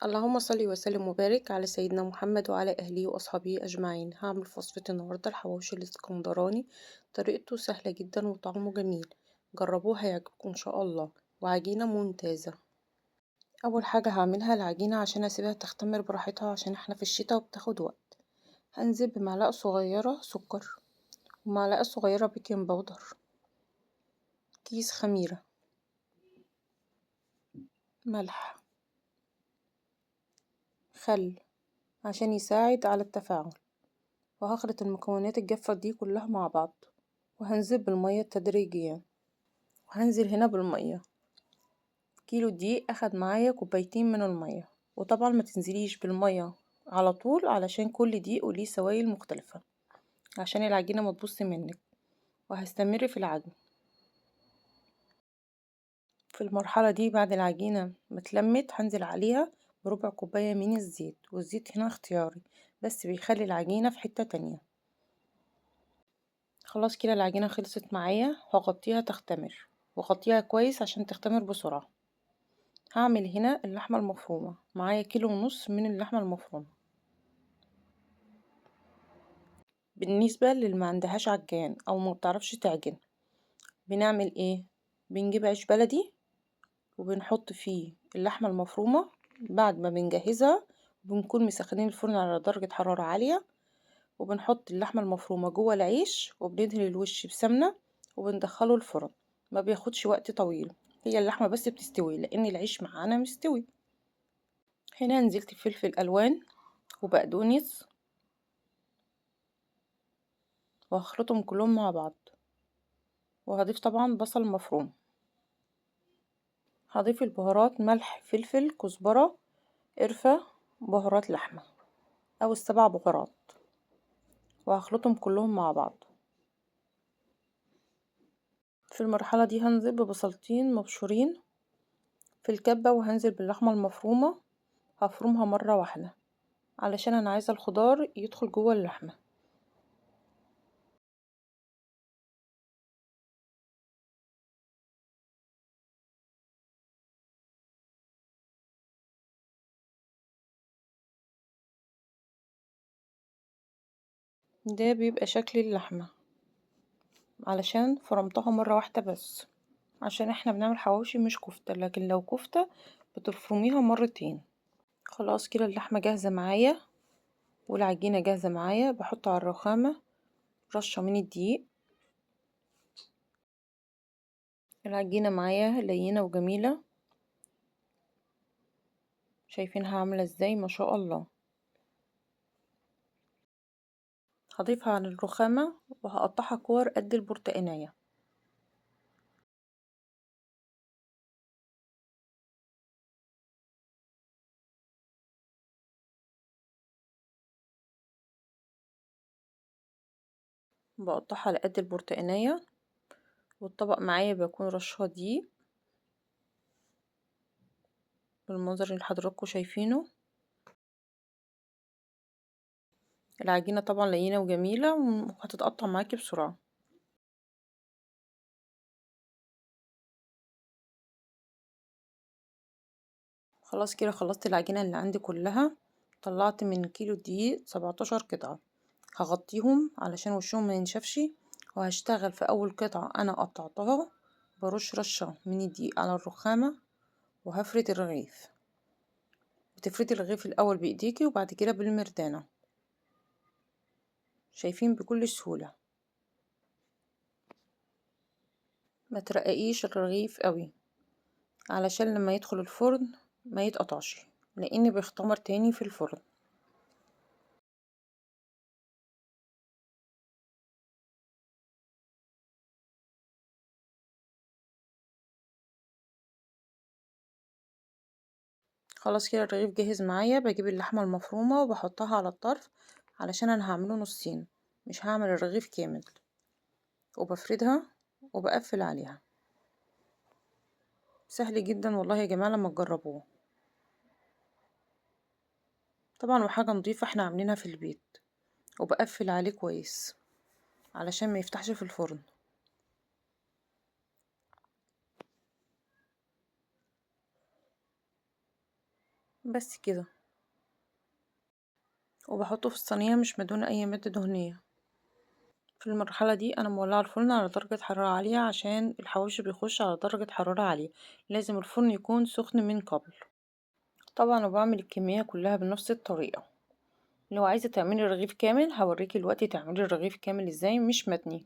اللهم صل وسلم وبارك على سيدنا محمد وعلى أهله وأصحابه أجمعين. هعمل في وصفة النهاردة الحواوشي الاسكندراني. طريقته سهلة جدا وطعمه جميل. جربوه هيعجبكم إن شاء الله. وعجينة ممتازة. أول حاجة هعملها العجينة عشان أسيبها تختمر براحتها عشان احنا في الشتاء وبتاخد وقت. هنزل بمعلقة صغيرة سكر ومعلقة صغيرة بيكنج باودر، كيس خميرة، ملح، خل عشان يساعد على التفاعل. وهخلط المكونات الجافة دي كلها مع بعض، وهنزل بالمية تدريجيا. وهنزل هنا بالمية، كيلو دقيق اخد معايا كوبايتين من المية. وطبعا ما تنزليش بالمية على طول علشان كل دقيق وليه سوائل مختلفة عشان العجينة ما تبص منك. وهستمر في العجن. في المرحلة دي بعد العجينة ما اتلمت هنزل عليها بربع كوباية من الزيت، والزيت هنا اختياري بس بيخلي العجينة في حتة تانية. خلاص كده العجينة خلصت معايا، هغطيها تختمر. وغطيها كويس عشان تختمر بسرعة. هعمل هنا اللحمة المفرومة، معايا كيلو ونص من اللحمة المفرومة. بالنسبة للي ما عندهاش عجان او ما بتعرفش تعجن، بنعمل ايه؟ بنجيب عيش بلدي وبنحط فيه اللحمة المفرومة. بعد ما بنجهزها بنكون مسخنين الفرن على درجة حرارة عالية، وبنحط اللحمة المفرومة جوه العيش وبندهن الوش بسمنة وبندخله الفرن. ما بياخدش وقت طويل، هي اللحمة بس بتستوي لان العيش معانا مستوي. هنا نزلت بفلفل الوان وبقدونس، وهخلطهم كلهم مع بعض. وهضيف طبعا بصل مفروم. هضيف البهارات ملح فلفل كزبرة قرفة بهارات لحمة او السبع بهارات، وهخلطهم كلهم مع بعض. في المرحلة دي هنزل ببصلتين مبشورين في الكبة، وهنزل باللحمة المفرومة. هفرمها مرة واحدة علشان انا عايزة الخضار يدخل جوه اللحمة. ده بيبقى شكل اللحمة علشان فرمتها مرة واحدة بس، عشان احنا بنعمل حواوشي مش كفتة، لكن لو كفتة بتفرميها مرتين. خلاص كده اللحمة جاهزة معايا والعجينة جاهزة معايا. بحط على الرخامة رشة من الدقيق. العجينة معايا لينة وجميلة، شايفينها عاملة ازاي؟ ما شاء الله. هضيفها على الرخامة وهقطعها كور قد البرتقانية. بقطعها على قد البرتقانية. والطبق معايا بيكون رشها دقيق بالمنظر اللي حضراتكم شايفينه. العجينة طبعا لينة وجميلة وهتتقطع معاكي بسرعة. خلاص كده خلصت العجينة اللي عندي كلها. طلعت من كيلو دقيق 17 قطعة. هغطيهم علشان وشهم ما ينشفش. وهشتغل في اول قطعة انا قطعتها برش رشة من الدقيق على الرخامة. وهفرد الرغيف. بتفردي الرغيف الاول بايديكي وبعد كده بالمردانة، شايفين بكل سهولة. ما ترققيش الرغيف قوي علشان لما يدخل الفرن ما يتقطعش، لان بيختمر تاني في الفرن. خلاص كده الرغيف جاهز معايا. بجيب اللحمة المفرومة وبحطها على الطرف علشان انا هعمله نصين، مش هعمل الرغيف كامل. وبفردها وبقفل عليها. سهل جدا والله يا جماعة لما تجربوه. طبعا وحاجة نضيفة احنا عاملينها في البيت. وبقفل عليه كويس علشان ما يفتحش في الفرن. بس كده. وبحطه في الصينية مش مدهون اي مادة دهنية. في المرحلة دي انا مولعة الفرن على درجة حرارة عالية عشان الحواوشي بيخش على درجة حرارة عالية، لازم الفرن يكون سخن من قبل. طبعا انا بعمل الكمية كلها بنفس الطريقة. لو عايزة تعملي رغيف كامل هوريكي دلوقتي تعملي الرغيف كامل ازاي مش متني.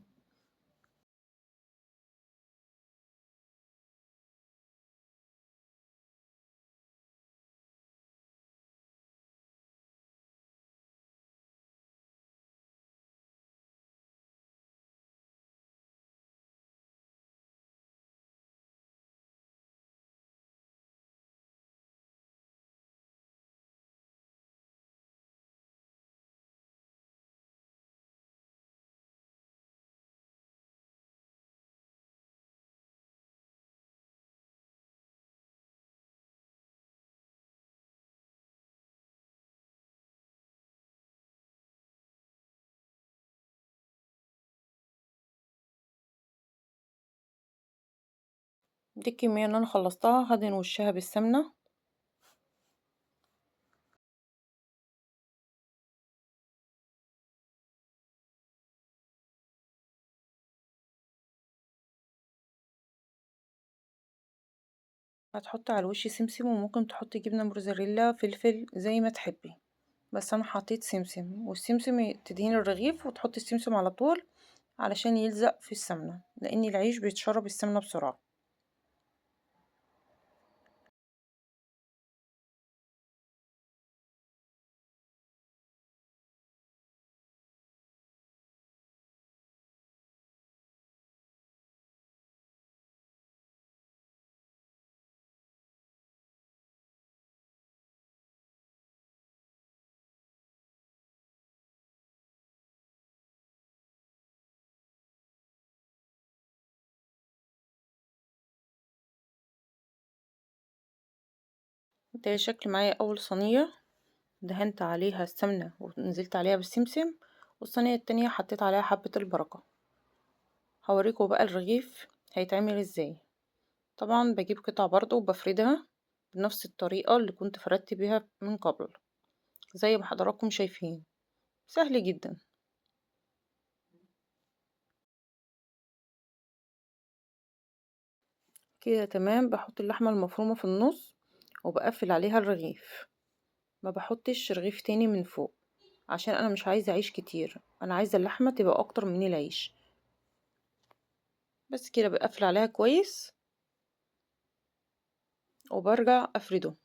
دي الكمية اللي انا خلصتها، هدهن وشها بالسمنة. هتحطي على الوش سمسم، وممكن تحطي جبنة موتزاريلا فلفل زي ما تحبي، بس انا حطيت سمسم. والسمسم تدهين الرغيف وتحطي السمسم على طول علشان يلزق في السمنة، لان العيش بيتشرب السمنة بسرعة. ده شكل معايا اول صينية دهنت عليها السمنة ونزلت عليها بالسمسم، والصينية التانية حطيت عليها حبة البركة. هوريكم بقى الرغيف هيتعمل ازاي. طبعا بجيب قطع برضو وبفردها بنفس الطريقة اللي كنت فردت بيها من قبل، زي ما حضراتكم شايفين، سهل جدا. كده تمام. بحط اللحمة المفرومة في النص وبقفل عليها الرغيف، ما بحطش رغيف تاني من فوق عشان انا مش عايزة عيش كتير، انا عايزة اللحمة تبقى اكتر من العيش. بس كده بقفل عليها كويس وبرجع افرده،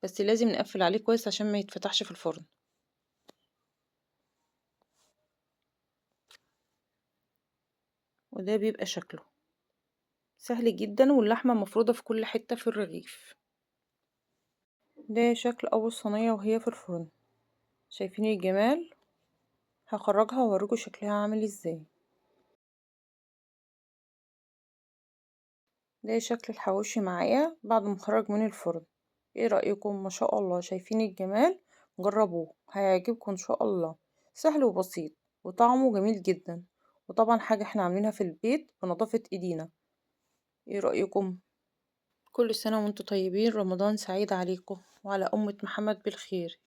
بس لازم نقفل عليه كويس عشان ما يتفتحش في الفرن. وده بيبقى شكله سهل جدا، واللحمة مفروضة في كل حتة في الرغيف. ده شكل اول صينية وهي في الفرن، شايفين الجمال. هخرجها واوريكم شكلها عامل ازاي. ده شكل الحواوشي معايا بعد ما خرج من الفرن. ايه رأيكم؟ ما شاء الله، شايفين الجمال؟ جربوه هيعجبكم ان شاء الله. سهل وبسيط وطعمه جميل جدا، وطبعا حاجة احنا عاملينها في البيت بنظافة ايدينا. ايه رأيكم؟ كل سنة وانتم طيبين، رمضان سعيد عليكم وعلى أمة محمد بالخير.